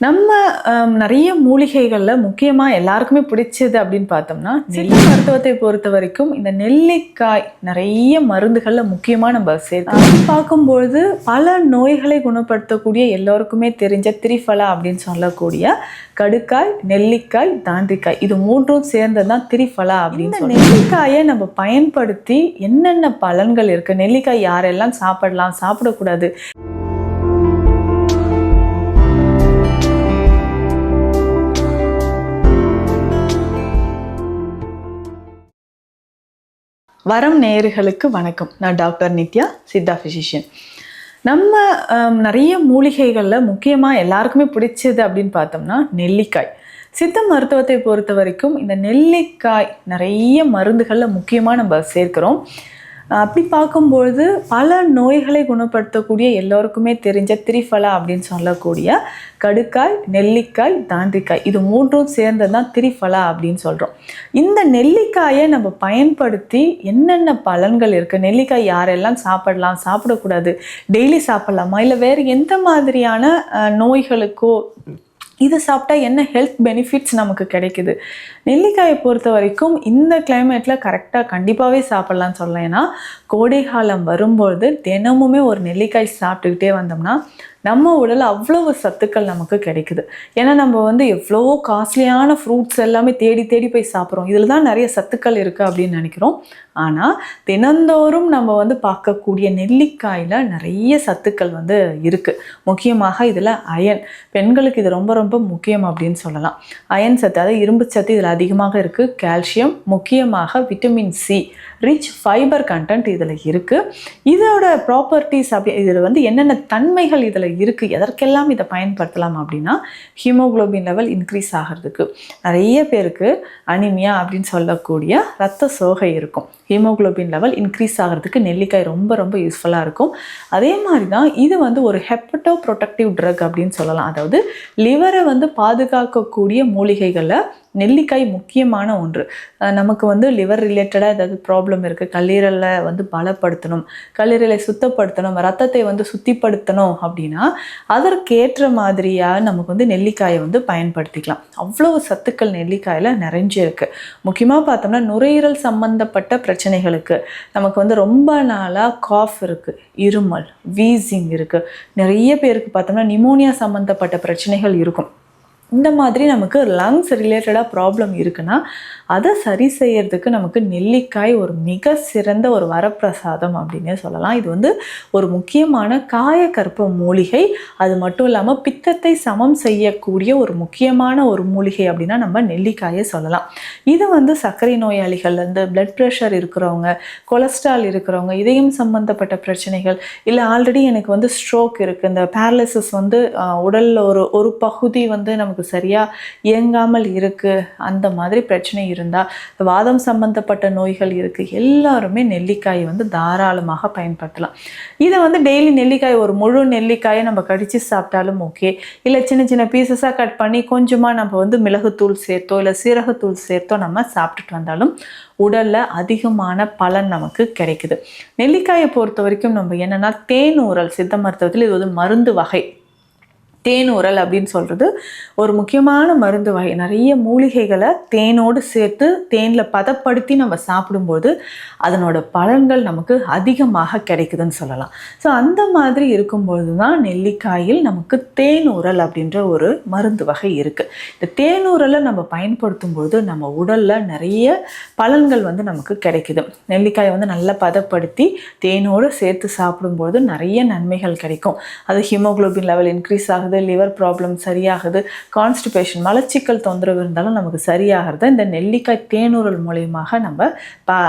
நம்ம நிறைய மூலிகைகள்ல முக்கியமா எல்லாருக்குமே பிடிச்சது அப்படின்னு பார்த்தோம்னா, சித்த மருத்துவத்தை பொறுத்த வரைக்கும் இந்த நெல்லிக்காய் நிறைய மருந்துகள்ல முக்கியமா நம்ம சேர்க்கிறோம். அப்படி பார்க்கும்பொழுது பல நோய்களை குணப்படுத்தக்கூடிய எல்லோருக்குமே தெரிஞ்ச திரிஃபலா அப்படின்னு சொல்லக்கூடிய கடுக்காய், நெல்லிக்காய், தாண்டிக்காய் இது மூன்றும் சேர்ந்தது தான் திரிஃபலா அப்படின்னு சொல்லி. நெல்லிக்காயை நம்ம பயன்படுத்தி என்னென்ன பலன்கள் இருக்கு, நெல்லிக்காய் யாரெல்லாம் சாப்பிடலாம், சாப்பிடக்கூடாது, வரம் நேயர்களுக்கு வணக்கம். நான் டாக்டர் நித்யா, சித்தா ஃபிசிஷியன். நம்ம நிறைய மூலிகைகளில் முக்கியமாக எல்லாருக்குமே பிடிச்சது அப்படின்னு பார்த்தோம்னா நெல்லிக்காய். சித்த மருத்துவத்தை பொறுத்த வரைக்கும் இந்த நெல்லிக்காய் நிறைய மருந்துகளில் முக்கியமாக நம்ம சேர்க்கிறோம். அப்படி பார்க்கும்பொழுது பல நோய்களை குணப்படுத்தக்கூடிய எல்லோருக்குமே தெரிஞ்ச திரிஃபலா அப்படின்னு சொல்லக்கூடிய கடுக்காய், நெல்லிக்காய், தாண்டிக்காய் இது மூன்றும் சேர்ந்தது தான் திரிஃபலா அப்படின்னு சொல்கிறோம். இந்த நெல்லிக்காயை நம்ம பயன்படுத்தி என்னென்ன பலன்கள் இருக்குது, நெல்லிக்காய் யாரெல்லாம் சாப்பிடலாம், சாப்பிடக்கூடாது, டெய்லி சாப்பிட்லாமா, இல்லை வேறு எந்த மாதிரியான நோய்களுக்கோ இது சாப்பிட்டா என்ன ஹெல்த் பெனிஃபிட்ஸ் நமக்கு கிடைக்குது. நெல்லிக்காயை பொறுத்த வரைக்கும் இந்த கிளைமேட்டில் கரெக்டாக கண்டிப்பாகவே சாப்பிட்லான்னு சொல்லலாம். ஏன்னா கோடை காலம் வரும்பொழுது தினமுமே ஒரு நெல்லிக்காய் சாப்பிட்டுக்கிட்டே வந்தோம்னா நம்ம உடலில் அவ்வளவு சத்துக்கள் நமக்கு கிடைக்குது. ஏன்னா நம்ம எவ்வளோ காஸ்ட்லியான ஃப்ரூட்ஸ் எல்லாமே தேடி தேடி போய் சாப்பிட்றோம், இதில் தான் நிறைய சத்துக்கள் இருக்குது அப்படின்னு நினைக்கிறோம். ஆனால் தினந்தோறும் நம்ம பார்க்கக்கூடிய நெல்லிக்காயில் நிறைய சத்துக்கள் இருக்குது. முக்கியமாக இதில் அயன், பெண்களுக்கு இது ரொம்ப ரொம்ப முக்கியம் அப்படின்னு சொல்லலாம். அயன் சத்து, அதாவது இரும்பு சத்து இதில் அதிகமாக இருக்குது. கால்சியம், முக்கியமாக vitamin C, rich fibre content இதில் இருக்குது. இதோட ப்ராப்பர்ட்டிஸ் அப்படி இதில் என்னென்ன தன்மைகள் இதில் இருக்குது, எதற்கெல்லாம் இதை பயன்படுத்தலாம் அப்படின்னா, ஹீமோகுளோபின் லெவல் இன்க்ரீஸ் ஆகிறதுக்கு, நிறைய பேருக்கு அனிமியா அப்படின்னு சொல்லக்கூடிய இரத்த சோகை இருக்கும், ஹீமோகுளோபின் லெவல் இன்க்ரீஸ் ஆகிறதுக்கு நெல்லிக்காய் ரொம்ப ரொம்ப யூஸ்ஃபுல்லாக இருக்கும். அதே மாதிரி தான் இது ஒரு ஹெப்படோ ப்ரொடெக்டிவ் ட்ரக் அப்படின்னு சொல்லலாம். அதாவது லிவரை பாதுகாக்கக்கூடிய மூலிகைகளில் நெல்லிக்காய் முக்கியமான ஒன்று. நமக்கு லிவர் ரிலேட்டடாக ஏதாவது ப்ராப்ளம் இருக்குது, கல்லீரலை பலப்படுத்தணும், கல்லீரலை சுத்தப்படுத்தணும், ரத்தத்தை சுத்திப்படுத்தணும் அப்படின்னா அதற்கேற்ற மாதிரியாக நமக்கு நெல்லிக்காயை பயன்படுத்திக்கலாம். அவ்வளவு சத்துக்கள் நெல்லிக்காயில் நிறைஞ்சு இருக்குது. முக்கியமாக பார்த்தோம்னா நுரையீரல் சம்பந்தப்பட்ட பிரச்சனைகளுக்கு, நமக்கு ரொம்ப நாளாக காஃப் இருக்குது, இருமல், வீசிங் இருக்குது, நிறைய பேருக்கு பார்த்தோம்னா நிமோனியா சம்மந்தப்பட்ட பிரச்சனைகள் இருக்கும். இந்த மாதிரி நமக்கு லங்ஸ் ரிலேட்டடாக ப்ராப்ளம் இருக்குன்னா அதை சரி செய்யறதுக்கு நமக்கு நெல்லிக்காய் ஒரு மிக சிறந்த ஒரு வரப்பிரசாதம் அப்படின்னே சொல்லலாம். இது ஒரு முக்கியமான காயக்கற்ப மூலிகை. அது மட்டும் இல்லாமல் பித்தத்தை சமம் செய்யக்கூடிய ஒரு முக்கியமான ஒரு மூலிகை அப்படின்னா நம்ம நெல்லிக்காயை சொல்லலாம். இது சர்க்கரை நோயாளிகள்லேருந்து, பிளட் ப்ரெஷர் இருக்கிறவங்க, கொலஸ்ட்ரால் இருக்கிறவங்க, இதயம் சம்பந்தப்பட்ட பிரச்சனைகள், இல்லை ஆல்ரெடி எனக்கு ஸ்ட்ரோக் இருக்குது, இந்த பேரலிசிஸ் உடலில் ஒரு பகுதி நமக்கு சரியாக இயங்காமல் இருக்குது, அந்த மாதிரி பிரச்சனை இருந்தால், வாதம் சம்பந்தப்பட்ட நோய்கள் இருக்குது, எல்லாருமே நெல்லிக்காயை தாராளமாக பயன்படுத்தலாம். இதை டெய்லி நெல்லிக்காய், ஒரு முழு நெல்லிக்காயை நம்ம கடித்து சாப்பிட்டாலும் ஓகே, இல்லை சின்ன சின்ன பீசஸாக கட் பண்ணி கொஞ்சமாக நம்ம மிளகுத்தூள் சேர்த்தோ இல்லை சீரகத்தூள் சேர்த்தோ நம்ம சாப்பிட்டுட்டு வந்தாலும் உடலில் அதிகமான பலன் நமக்கு கிடைக்குது. நெல்லிக்காயை பொறுத்த வரைக்கும் நம்ம என்னென்னா தேனூரல், சித்த மருத்துவத்தில் இது மருந்து வகை. தேனூரல் அப்படின்னு சொல்கிறது ஒரு முக்கியமான மருந்து வகை. நிறைய மூலிகைகளை தேனோடு சேர்த்து தேனில் பதப்படுத்தி நம்ம சாப்பிடும்போது அதனோட பலன்கள் நமக்கு அதிகமாக கிடைக்குதுன்னு சொல்லலாம். ஸோ அந்த மாதிரி இருக்கும்பொழுது தான் நெல்லிக்காயில் நமக்கு தேனூரல் அப்படின்ற ஒரு மருந்து வகை இருக்குது. இந்த தேனூரலை நம்ம பயன்படுத்தும் போது நம்ம உடலில் நிறைய பலன்கள் நமக்கு கிடைக்குது. நெல்லிக்காயை நல்லா பதப்படுத்தி தேனோடு சேர்த்து சாப்பிடும்போது நிறைய நன்மைகள் கிடைக்கும். அது ஹீமோகுளோபின் லெவல் இன்க்ரீஸ் ஆகுது, லிவர் ப்ராப்ளம் சரியாகுது, கான்ஸ்டிபேஷன் மலச்சிக்கல் தொந்தரவு இருந்தாலும் நமக்கு சரியாகிறது இந்த நெல்லிக்காய் தேனூரல் மூலயமாக நம்ம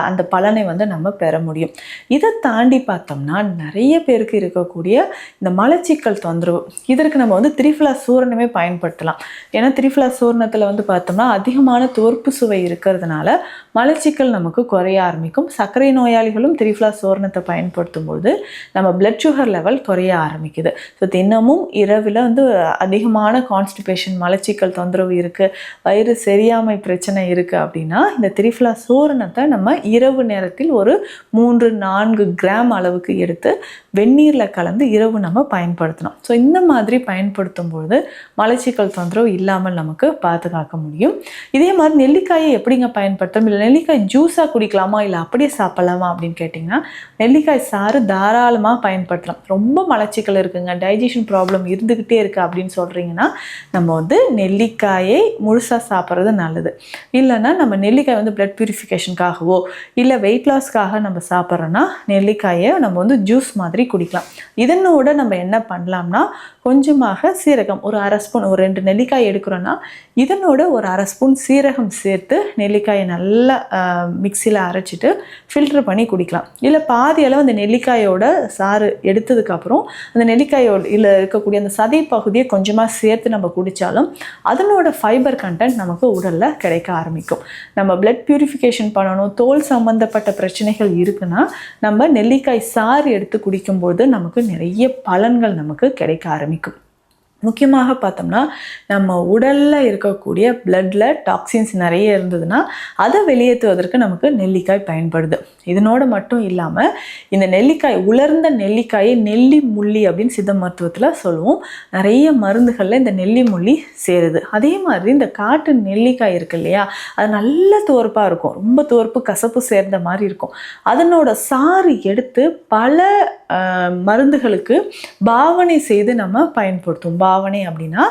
அந்த பலனை நம்ம பெற முடியும். இதை தாண்டி பார்த்தோம்னா நிறைய பேருக்கு இருக்கக்கூடிய இந்த மலச்சிக்கல் தொந்தரவு, இதற்கு நம்ம திரிஃபலா சூரணமே பயன்படுத்தலாம். ஏன்னா திரிஃபலா சூரணத்தில் பார்த்தோம்னா அதிகமான துவர்ப்பு சுவை இருக்கிறதுனால மலச்சிக்கல் நமக்கு குறைய ஆரம்பிக்கும். சர்க்கரை நோயாளிகளும் திரிஃபலா சூரணத்தை பயன்படுத்தும் போது நம்ம பிளட் சுகர் லெவல் குறைய ஆரம்பிக்குது. ஸோ தினமும் இரவில் வந்து அதிகமான கான்ஸ்டிபேஷன், மலச்சிக்கல் தொந்தரவு இருக்குது, வயிறு சரியாமை பிரச்சனை இருக்குது அப்படின்னா இந்த திரிஃபலா சூரணத்தை நம்ம இரவு நேரத்தில் ஒரு 3-4 கிராம் அளவுக்கு எடுத்து வெந்நீரில் கலந்து இரவு நம்ம பயன்படுத்தணும். ஸோ இந்த மாதிரி பயன்படுத்தும் பொழுது மலச்சிக்கல் தொந்தரவு இல்லாமல் நமக்கு பாதுகாக்க முடியும். இதே மாதிரி நெல்லிக்காயை எப்படிங்க பயன்படுத்தணும், இல்லை நெல்லிக்காய் ஜூஸாக குடிக்கலாமா இல்லை அப்படியே சாப்பிடலாமா அப்படின்னு கேட்டிங்கன்னா, நெல்லிக்காய் சாறு தாராளமாக பயன்படுத்தலாம். ரொம்ப மலச்சிக்கல் இருக்குங்க, டைஜஷன் ப்ராப்ளம் இருந்துக்கிட்டே இருக்குது அப்படின்னு சொல்கிறீங்கன்னா நம்ம வந்து நெல்லிக்காயை முழுசாக சாப்பிட்றது நல்லது. இல்லைன்னா நம்ம நெல்லிக்காய் வந்து பிளட் பியூரிஃபிகேஷனுக்காகவோ இல்லை வெயிட் லாஸ்க்காக நம்ம சாப்பிட்றோன்னா நெல்லிக்காயை நம்ம வந்து ஜூஸ் மாதிரி குடிக்கலாம். இதனோட நம்ம என்ன பண்ணலாம்னா கொஞ்சமாக சீரகம், ஒரு அரை ஸ்பூன், ஒரு 2 நெல்லிக்காய் எடுக்கிறோன்னா இதனோட ஒரு அரை ஸ்பூன் சீரகம் சேர்த்து நெல்லிக்காயை நல்லா மிக்சியில் அரைச்சிட்டு ஃபில்டர் பண்ணி குடிக்கலாம். இல்லை பாதி அளவு அந்த நெல்லிக்காயோட சாறு எடுத்ததுக்கப்புறம் அந்த நெல்லிக்காயோட இல்லை இருக்கக்கூடிய அந்த சதை பகுதியை கொஞ்சமாக சேர்த்து நம்ம குடித்தாலும் அதனோட ஃபைபர் கண்டென்ட் நமக்கு உடலில் கிடைக்க ஆரம்பிக்கும். நம்ம பிளட் பியூரிஃபிகேஷன் பண்ணணும், தோல் சம்மந்தப்பட்ட பிரச்சனைகள் இருக்குன்னா நம்ம நெல்லிக்காய் சாறு எடுத்து குடிக்கும்போது நமக்கு நிறைய பலன்கள் நமக்கு கிடைக்க ஆரம்பிக்கும். முக்கியமாக பார்த்தோம்னா நம்ம உடலில் இருக்கக்கூடிய பிளட்டில் டாக்ஸின்ஸ் நிறைய இருந்ததுன்னா அதை வெளியேற்றுவதற்கு நமக்கு நெல்லிக்காய் பயன்படுது. இதனோடு மட்டும் இல்லாமல் இந்த நெல்லிக்காய், உலர்ந்த நெல்லிக்காயை நெல்லி முள்ளி அப்படின்னு சித்த மருத்துவத்தில் சொல்லுவோம். நிறைய மருந்துகளில் இந்த நெல்லி முள்ளி சேருது. அதே மாதிரி இந்த காட்டு நெல்லிக்காய் இருக்கு இல்லையா, அது நல்ல துவர்ப்பாக இருக்கும், ரொம்ப துவர்ப்பு கசப்பு சேர்ந்த மாதிரி இருக்கும். அதனோட சாறு எடுத்து பல மருந்துகளுக்கு பாவனை செய்து நம்ம பயன்படுத்துவோம். பாவனை அப்படின்னா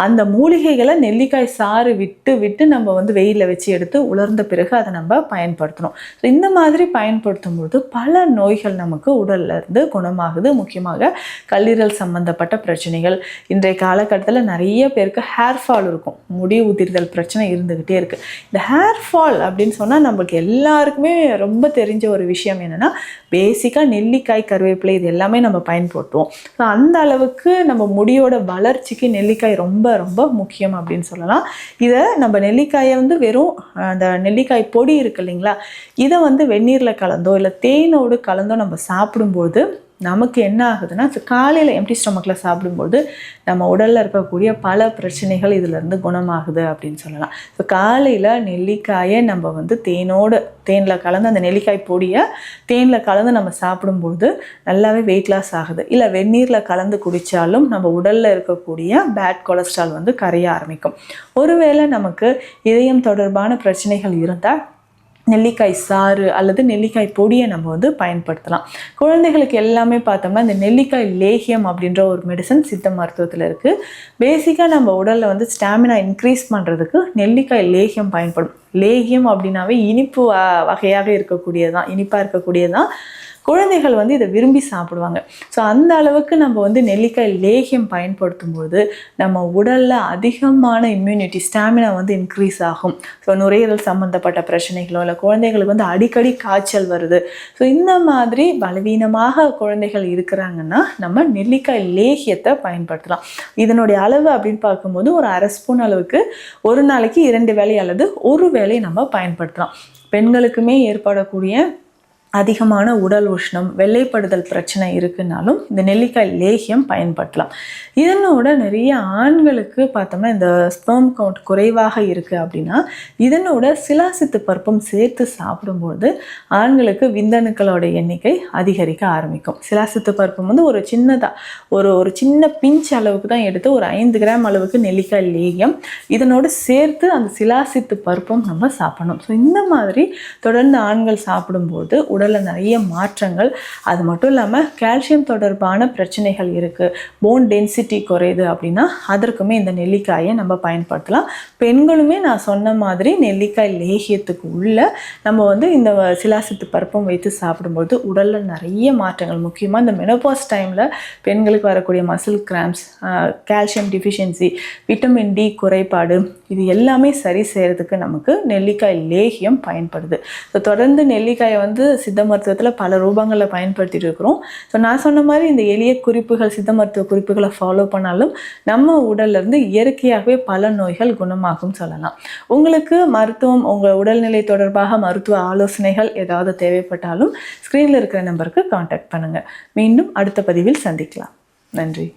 அந்த மூலிகைகளை நெல்லிக்காய் சாறு விட்டு நம்ம வந்து வெயிலில் வச்சு எடுத்து உலர்ந்த பிறகு அதை நம்ம பயன்படுத்தணும். ஸோ இந்த மாதிரி பயன்படுத்தும் போது பல நோய்கள் நமக்கு உடல்ல இருந்து குணமாகுது. முக்கியமாக கல்லீரல் சம்பந்தப்பட்ட பிரச்சனைகள், இன்றைய காலகட்டத்தில் நிறைய பேருக்கு ஹேர் ஃபால் இருக்கும், முடி உதிர்தல் பிரச்சனை இருந்துக்கிட்டே இருக்குது. இந்த ஹேர் ஃபால் அப்படின்னு சொன்னால் நம்மளுக்கு எல்லாருக்குமே ரொம்ப தெரிஞ்ச ஒரு விஷயம் என்னென்னா, பேசிக்காக நெல்லிக்காய், கருவேப்பிலை இது எல்லாமே நம்ம பயன்படுத்துவோம். ஸோ அந்த அளவுக்கு நம்ம முடியோட வளர்ச்சிக்கு நெல்லிக்காய் ரொம்ப ரொம்ப முக்கியம் அப்படின்னு சொல்லலாம். இதை நம்ம நெல்லிக்காயை வந்து வெறும் அந்த நெல்லிக்காய் பொடி இருக்கு இல்லைங்களா, இதை வந்து வெந்நீரில் கலந்தோ இல்லை தேனோடு கலந்தோ நம்ம சாப்பிடும்போது நமக்கு என்ன ஆகுதுன்னா, காலையில் எம்டி ஸ்டொமக்கில் சாப்பிடும்போது நம்ம உடலில் இருக்கக்கூடிய பல பிரச்சனைகள் இதிலேருந்து குணமாகுது அப்படின்னு சொல்லலாம். ஸோ காலையில் நெல்லிக்காயை நம்ம வந்து தேனில் கலந்து அந்த நெல்லிக்காய் பொடியை தேனில் கலந்து நம்ம சாப்பிடும்போது நல்லாவே வெயிட் லாஸ் ஆகுது. இல்லை வெந்நீரில் கலந்து குடித்தாலும் நம்ம உடலில் இருக்கக்கூடிய பேட் கொலஸ்ட்ரால் வந்து கரைய ஆரம்பிக்கும். ஒருவேளை நமக்கு இதயம் தொடர்பான பிரச்சனைகள் இருந்தால் நெல்லிக்காய் சாறு அல்லது நெல்லிக்காய் பொடியை நம்ம வந்து பயன்படுத்தலாம். குழந்தைகளுக்கு எல்லாமே பார்த்தோம்னா இந்த நெல்லிக்காய் லேகியம் அப்படின்ற ஒரு மெடிசன் சித்த மருத்துவத்தில் இருக்குது. பேசிக்காக நம்ம உடலில் வந்து ஸ்டாமினா இன்க்ரீஸ் பண்ணுறதுக்கு நெல்லிக்காய் லேகியம் பயன்படும். லேகியம் அப்படின்னாவே இனிப்பு வகையாக இருக்கக்கூடியதான், இனிப்பாக இருக்கக்கூடியதான். குழந்தைகள் வந்து இதை விரும்பி சாப்பிடுவாங்க. ஸோ அந்த அளவுக்கு நம்ம வந்து நெல்லிக்காய் லேகியம் பயன்படுத்தும் போது நம்ம உடலில் அதிகமான இம்யூனிட்டி, ஸ்டாமினா வந்து இன்க்ரீஸ் ஆகும். ஸோ நுரையீரல் சம்மந்தப்பட்ட பிரச்சனைகளோ இல்லை குழந்தைகளுக்கு வந்து அடிக்கடி காய்ச்சல் வருது, ஸோ இந்த மாதிரி பலவீனமாக குழந்தைகள் இருக்கிறாங்கன்னா நம்ம நெல்லிக்காய் லேகியத்தை பயன்படுத்தலாம். இதனுடைய அளவு அப்படின்னு பார்க்கும்போது ஒரு அரை ஸ்பூன் அளவுக்கு ஒரு நாளைக்கு 2 வேளை அல்லது ஒரு வேளை நம்ம பயன்படுத்தலாம். பெண்களுக்குமே ஏற்படக்கூடிய அதிகமான உடல் உஷ்ணம், வெள்ளைப்படுதல் பிரச்சனை இருக்குன்னாலும் இந்த நெல்லிக்காய் லேகியம் பயன்படுத்தலாம். இதனோட நிறைய ஆண்களுக்கு பார்த்தோம்னா இந்த ஸ்பெர்ம் கவுண்ட் குறைவாக இருக்குது அப்படின்னா இதனோட சிலாசித்து பருப்பும் சேர்த்து சாப்பிடும்போது ஆண்களுக்கு விந்தணுக்களோட எண்ணிக்கை அதிகரிக்க ஆரம்பிக்கும். சிலாசித்து பருப்பும் வந்து ஒரு சின்னதாக ஒரு சின்ன பிஞ்ச் அளவுக்கு தான் எடுத்து ஒரு 5 கிராம் அளவுக்கு நெல்லிக்காய் லேகியம் இதனோடு சேர்த்து அந்த சிலாசித்து பருப்பும் நம்ம சாப்பிடணும். ஸோ இந்த மாதிரி தொடர்ந்து ஆண்கள் சாப்பிடும்போது உடலில் நிறைய மாற்றங்கள், அது மட்டும் இல்லாமல் கால்சியம் தொடர்பான பிரச்சனைகள் இருக்குது, போன் டென்சிட்டி குறையுது அப்படின்னா அதற்குமே இந்த நெல்லிக்காயை நம்ம பயன்படுத்தலாம். பெண்களுமே நான் சொன்ன மாதிரி நெல்லிக்காய் லேகியத்துக்கு உள்ள நம்ம வந்து இந்த சிலாசித்து பருப்பும் வைத்து சாப்பிடும்போது உடலில் நிறைய மாற்றங்கள், முக்கியமாக இந்த மெனோபாஸ் டைமில் பெண்களுக்கு வரக்கூடிய muscle cramps, calcium deficiency, vitamin D குறைபாடு, இது எல்லாமே சரி செய்கிறதுக்கு நமக்கு நெல்லிக்காய் லேகியம் பயன்படுது. ஸோ தொடர்ந்து நெல்லிக்காயை வந்து சித்த மருத்துவத்தில் பல ரூபங்களில் பயன்படுத்திட்டு இருக்கிறோம். ஸோ நான் சொன்ன மாதிரி இந்த எளிய குறிப்புகள், சித்த மருத்துவ குறிப்புகளை ஃபாலோ பண்ணாலும் நம்ம உடல்லேருந்து இயற்கையாகவே பல நோய்கள் குணமாகும் சொல்லலாம். உங்களுக்கு மருத்துவம், உங்கள் உடல்நிலை தொடர்பாக மருத்துவ ஆலோசனைகள் ஏதாவது தேவைப்பட்டாலும் ஸ்க்ரீனில் இருக்கிற நம்பருக்கு காண்டாக்ட் பண்ணுங்கள். மீண்டும் அடுத்த பதிவில் சந்திக்கலாம். நன்றி.